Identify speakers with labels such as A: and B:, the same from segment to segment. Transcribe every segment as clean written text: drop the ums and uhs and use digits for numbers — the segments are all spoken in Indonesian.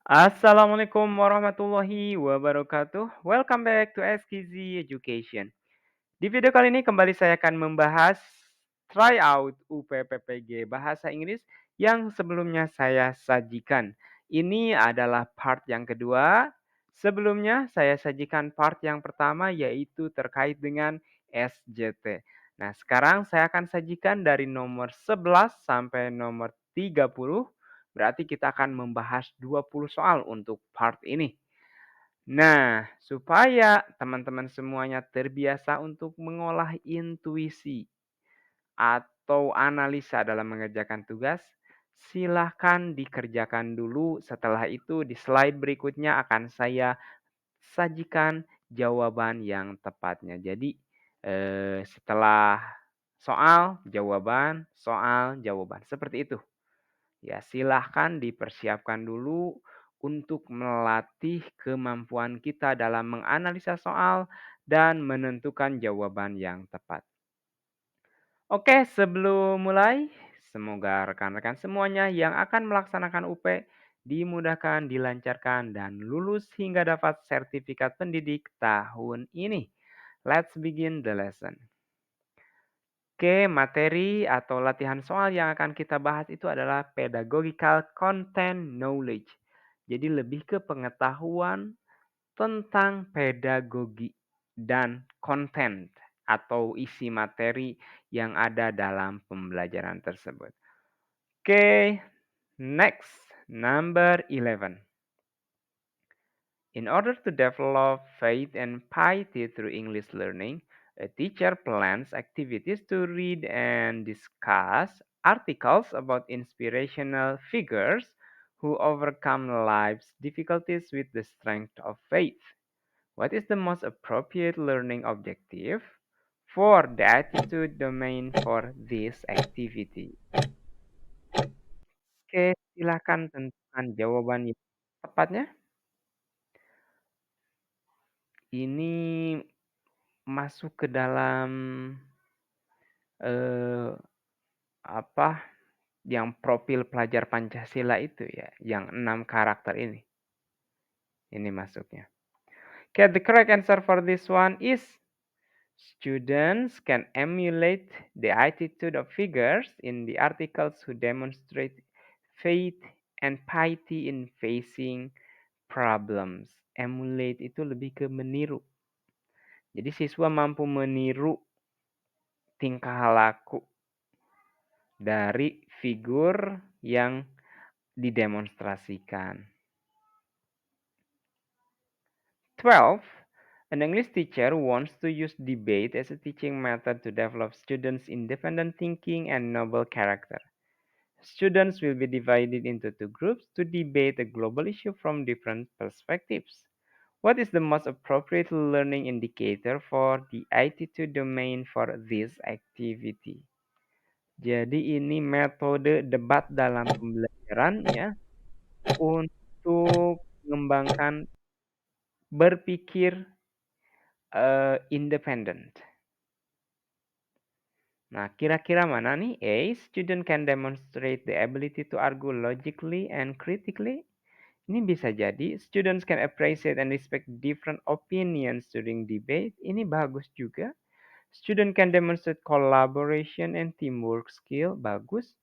A: Assalamualaikum warahmatullahi wabarakatuh. Welcome back to SKZ Education. Di video kali ini kembali saya akan membahas tryout UPPPG Bahasa Inggris yang sebelumnya saya sajikan. Ini adalah part yang kedua. Sebelumnya saya sajikan part yang pertama yaitu terkait dengan SJT. Nah, sekarang saya akan sajikan dari nomor 11 sampai nomor 30. Berarti kita akan membahas 20 soal untuk part ini. Nah, supaya teman-teman semuanya terbiasa untuk mengolah intuisi atau analisa dalam mengerjakan tugas, silahkan dikerjakan dulu. Setelah itu di slide berikutnya akan saya sajikan jawaban yang tepatnya. Jadi setelah soal, jawaban. Seperti itu. Ya, silahkan dipersiapkan dulu untuk melatih kemampuan kita dalam menganalisa soal dan menentukan jawaban yang tepat. Oke, sebelum mulai, semoga rekan-rekan semuanya yang akan melaksanakan UP dimudahkan, dilancarkan, dan lulus hingga dapat sertifikat pendidik tahun ini. Let's begin the lesson. Oke, materi atau latihan soal yang akan kita bahas itu adalah pedagogical content knowledge. Jadi lebih ke pengetahuan tentang pedagogi dan konten atau isi materi yang ada dalam pembelajaran tersebut. Oke, next, number 11. In order to develop faith and piety through English learning, a teacher plans activities to read and discuss articles about inspirational figures who overcome life's difficulties with the strength of faith. What is the most appropriate learning objective for the attitude domain for this activity? Oke, silakan tentukan jawaban yang tepatnya. Ini masuk ke dalam eh, apa yang profil pelajar Pancasila itu ya, yang 6 karakter ini. Ini masuknya. Okay, the correct answer for this one is students can emulate the attitude of figures in the articles who demonstrate faith and piety in facing problems. Emulate itu lebih ke meniru. Jadi siswa mampu meniru tingkah laku dari figur yang didemonstrasikan. 12. An English teacher wants to use debate as a teaching method to develop students' independent thinking and noble character. Students will be divided into two groups to debate a global issue from different perspectives. What is the most appropriate learning indicator for the attitude domain for this activity? Jadi ini metode debat dalam pembelajaran ya untuk mengembangkan berpikir independen. Nah, kira-kira mana nih? A. Student can demonstrate the ability to argue logically and critically. Ini bisa jadi students can appreciate and respect different opinions during debate. Ini bagus juga. Student can demonstrate collaboration and teamwork skill. Bagus.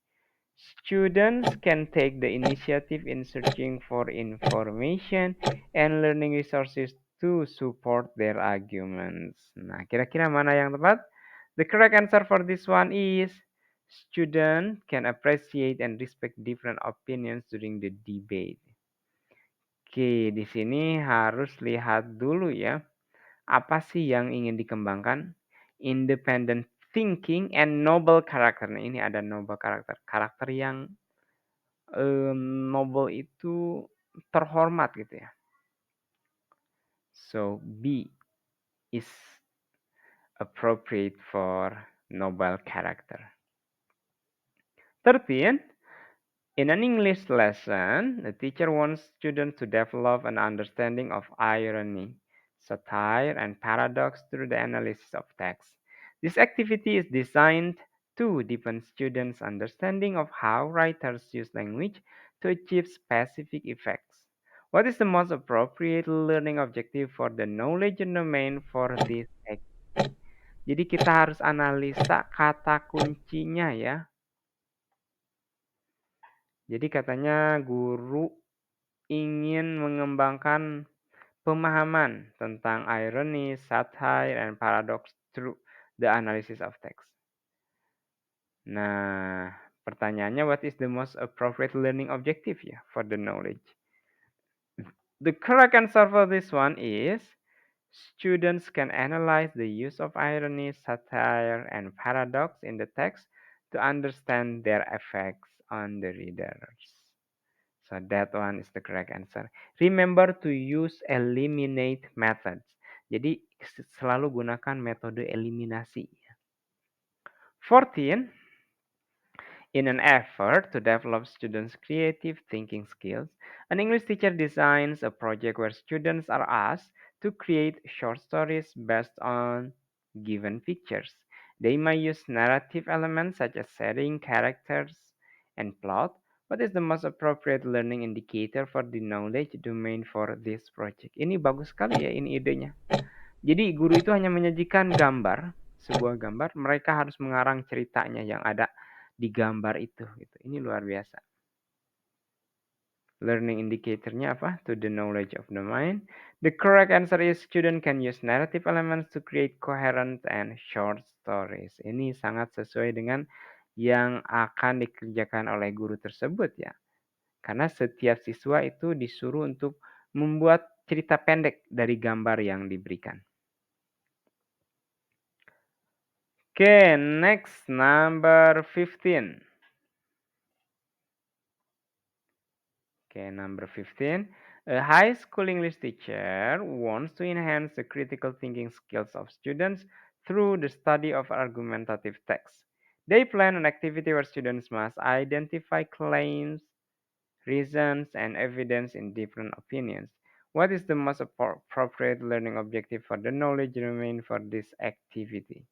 A: Students can take the initiative in searching for information and learning resources to support their arguments. Nah, kira-kira mana yang tepat? The correct answer for this one is student can appreciate and respect different opinions during the debate. Oke, di sini harus lihat dulu ya. Apa sih yang ingin dikembangkan? Independent thinking and noble character. Nah, ini ada noble character. Karakter yang noble itu terhormat gitu ya. So B is appropriate for noble character. 13. In an English lesson, the teacher wants students to develop an understanding of irony, satire, and paradox through the analysis of text. This activity is designed to deepen students' understanding of how writers use language to achieve specific effects. What is the most appropriate learning objective for the knowledge domain for this activity? Jadi kita harus analisa kata kuncinya ya. Jadi katanya guru ingin mengembangkan pemahaman tentang irony, satire, and paradox through the analysis of text. Nah, pertanyaannya what is the most appropriate learning objective ya for the knowledge? The correct answer for this one is students can analyze the use of irony, satire, and paradox in the text to understand their effects on the readers. So that one is the correct answer. Remember to use eliminate methods. Jadi selalu gunakan metode eliminasi. 14. In an effort to develop students' creative thinking skills, an English teacher designs a project where students are asked to create short stories based on given pictures. They may use narrative elements such as setting, characters, and plot. What is the most appropriate learning indicator for the knowledge domain for this project? Ini bagus sekali ya ini idenya. Jadi guru itu hanya menyajikan gambar, sebuah gambar, mereka harus mengarang ceritanya yang ada di gambar itu gitu. Ini luar biasa. Learning indicatornya apa? To the knowledge of the mind. The correct answer is student can use narrative elements to create coherent and short stories. Ini sangat sesuai dengan yang akan dikerjakan oleh guru tersebut ya. Karena setiap siswa itu disuruh untuk membuat cerita pendek dari gambar yang diberikan. Okay, next number 15. Okay, number 15. A high school English teacher wants to enhance the critical thinking skills of students through the study of argumentative text. They plan an activity where students must identify claims, reasons, and evidence in different opinions. What is the most appropriate learning objective for the knowledge domain for this activity?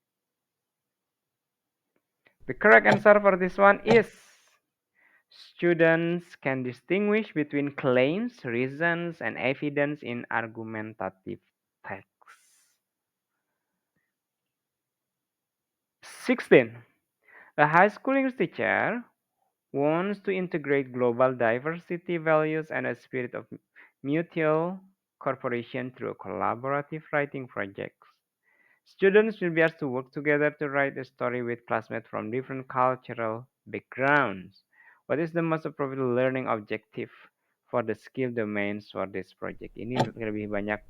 A: The correct answer for this one is students can distinguish between claims, reasons, and evidence in argumentative text. 16. A high school English teacher wants to integrate global diversity values and a spirit of mutual cooperation through collaborative writing projects. Students will be asked to work together to write a story with classmates from different cultural backgrounds. What is the most appropriate learning objective for the skill domains for this project? Ini lebih banyak.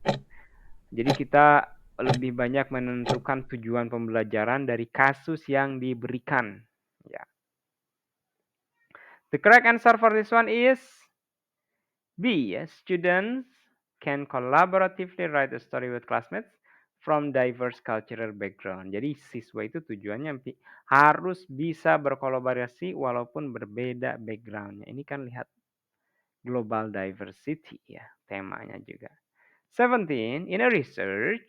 A: Jadi kita lebih banyak menentukan tujuan pembelajaran dari kasus yang diberikan. Ya. The correct answer for this one is B. Students can collaboratively write a story with classmates from diverse cultural background. Jadi siswa itu tujuannya harus bisa berkolaborasi walaupun berbeda backgroundnya. Ini kan lihat global diversity ya temanya juga. 17. In a research,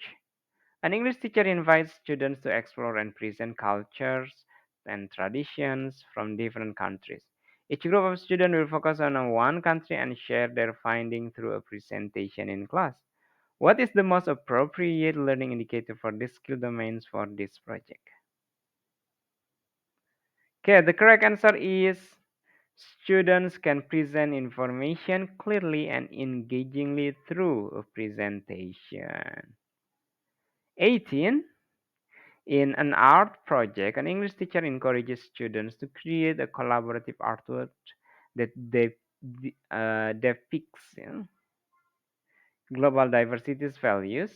A: an English teacher invites students to explore and present cultures and traditions from different countries. Each group of students will focus on one country and share their findings through a presentation in class. What is the most appropriate learning indicator for these skill domains for this project? Okay, the correct answer is students can present information clearly and engagingly through a presentation. 18. In an art project, an English teacher encourages students to create a collaborative artwork that depicts global diversity's values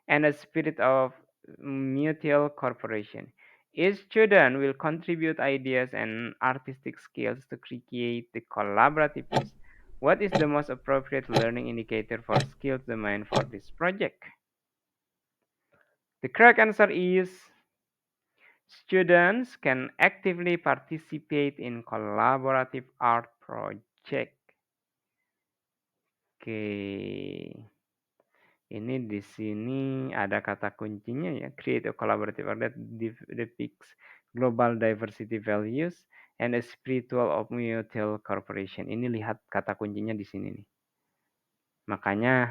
A: and a spirit of mutual cooperation. Each student will contribute ideas and artistic skills to create the collaborative piece. What is the most appropriate learning indicator for skills domain for this project? The correct answer is students can actively participate in collaborative art project. Oke. Ini di sini ada kata kuncinya ya, create a collaborative art that depicts global diversity values and a spiritual of mutual cooperation. Ini lihat kata kuncinya di sini nih. Makanya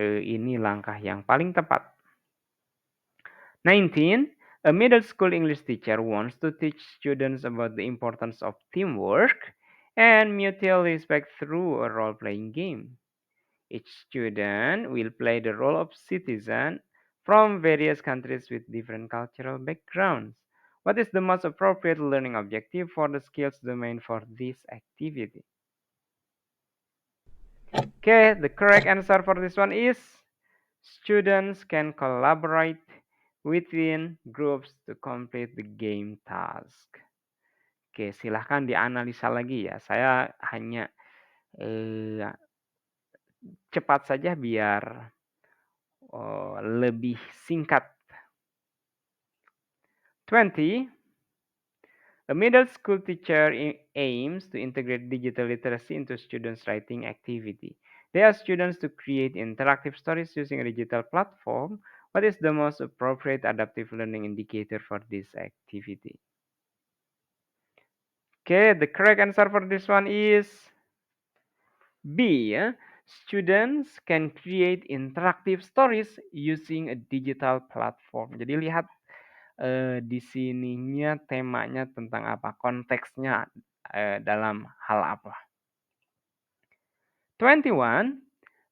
A: ini langkah yang paling tepat. 19. A middle school English teacher wants to teach students about the importance of teamwork and mutual respect through a role-playing game. Each student will play the role of citizen from various countries with different cultural backgrounds. What is the most appropriate learning objective for the skills domain for this activity? Okay, the correct answer for this one is students can collaborate within groups to complete the game task. Oke, silahkan dianalisa lagi ya. Saya hanya eh, cepat saja biar lebih singkat. 20. A middle school teacher aims to integrate digital literacy into students' writing activity. They ask students to create interactive stories using a digital platform. What is the most appropriate adaptive learning indicator for this activity? Okay, the correct answer for this one is B. Ya. Students can create interactive stories using a digital platform. Jadi lihat di sininya temanya tentang apa, konteksnya dalam hal apa. 21.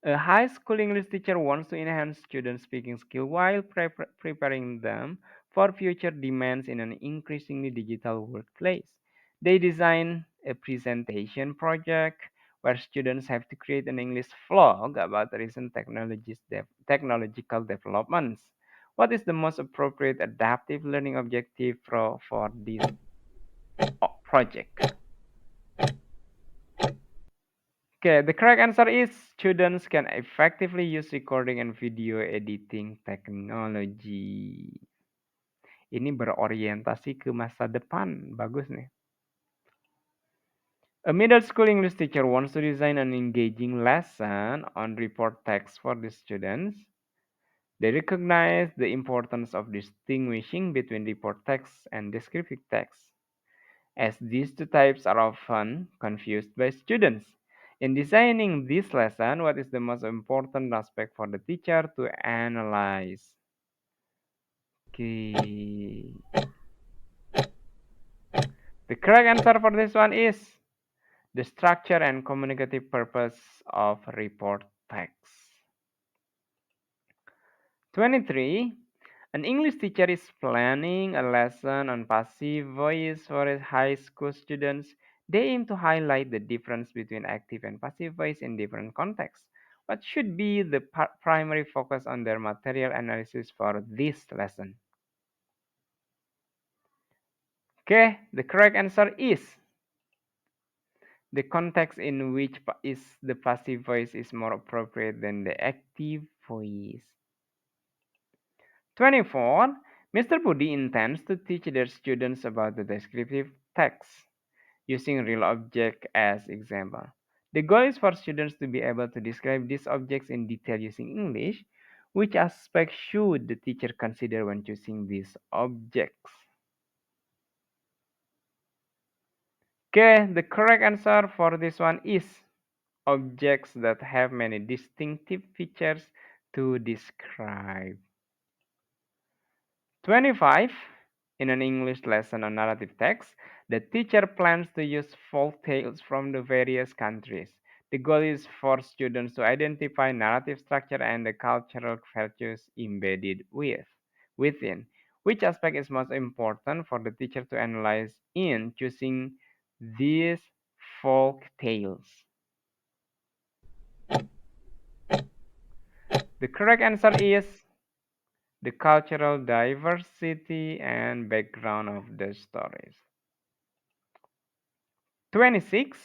A: A high school English teacher wants to enhance students' speaking skill while preparing them for future demands in an increasingly digital workplace. They design a presentation project where students have to create an English vlog about recent technological developments. What is the most appropriate adaptive learning objective for this project? Okay, the correct answer is students can effectively use recording and video editing technology. Ini berorientasi ke masa depan. Bagus nih. A middle school English teacher wants to design an engaging lesson on report text for the students. They recognize the importance of distinguishing between report text and descriptive text, as these two types are often confused by students. In designing this lesson, what is the most important aspect for the teacher to analyze? Okay. The correct answer for this one is the structure and communicative purpose of report text. 23. An English teacher is planning a lesson on passive voice for his high school students. They aim to highlight the difference between active and passive voice in different contexts. What should be the primary focus on their material analysis for this lesson? Okay, the correct answer is the context in which is the passive voice is more appropriate than the active voice. 24. Mr. Budi intends to teach their students about the descriptive text using real object as example. The goal is for students to be able to describe these objects in detail using English. Which aspect should the teacher consider when choosing these objects? Okay, the correct answer for this one is objects that have many distinctive features to describe. 25. In an English lesson on narrative text, the teacher plans to use folk tales from the various countries. The goal is for students to identify narrative structure and the cultural values embedded within. Which aspect is most important for the teacher to analyze in choosing these folk tales? The correct answer is the cultural diversity and background of the stories. 26.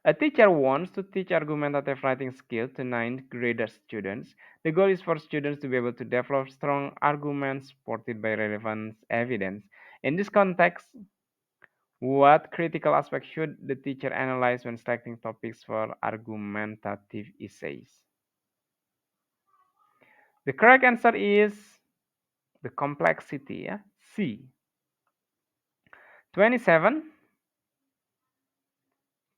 A: A teacher wants to teach argumentative writing skill to ninth grade students. The goal is for students to be able to develop strong arguments supported by relevant evidence. In this context, what critical aspects should the teacher analyze when selecting topics for argumentative essays? The correct answer is the complexity, yeah? C. 27.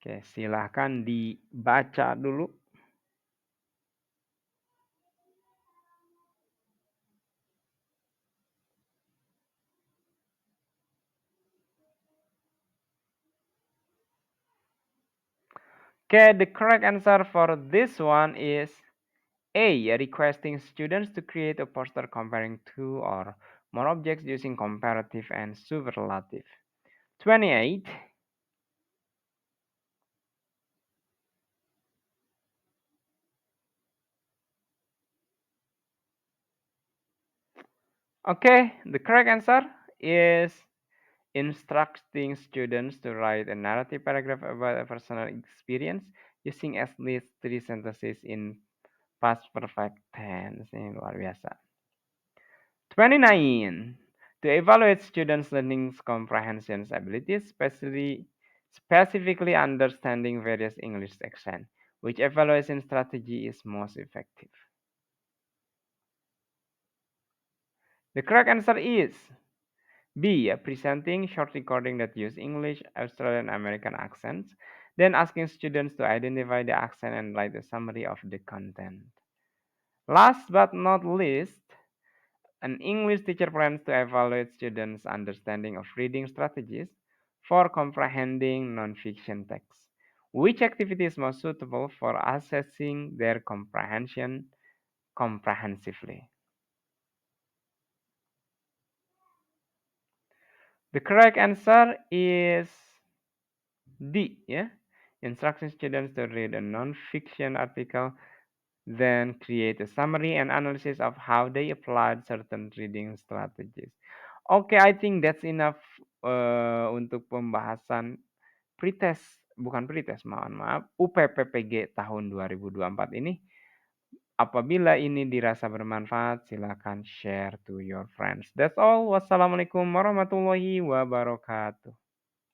A: Oke, silahkan dibaca dulu. Okay, the correct answer for this one is A. Requesting students to create a poster comparing two or more objects using comparative and superlative. 28. Okay, the correct answer is instructing students to write a narrative paragraph about a personal experience using at least 3 sentences in past perfect tense. Ini luar biasa. 29. To evaluate students' learning comprehension abilities, specifically understanding various English accents, which evaluation strategy is most effective? The correct answer is B. Presenting short recording that use English, Australian American accents, then asking students to identify the accent and write a summary of the content. Last but not least, an English teacher plans to evaluate students' understanding of reading strategies for comprehending nonfiction texts. Which activity is most suitable for assessing their comprehension comprehensively? The correct answer is D, yeah. Instructing students to read a non-fiction article, then create a summary and analysis of how they applied certain reading strategies. Oke, I think that's enough untuk pembahasan pretest, bukan pretest, mohon maaf, UPPPG tahun 2024 ini. Apabila ini dirasa bermanfaat, silakan share to your friends. That's all. Wassalamualaikum warahmatullahi wabarakatuh.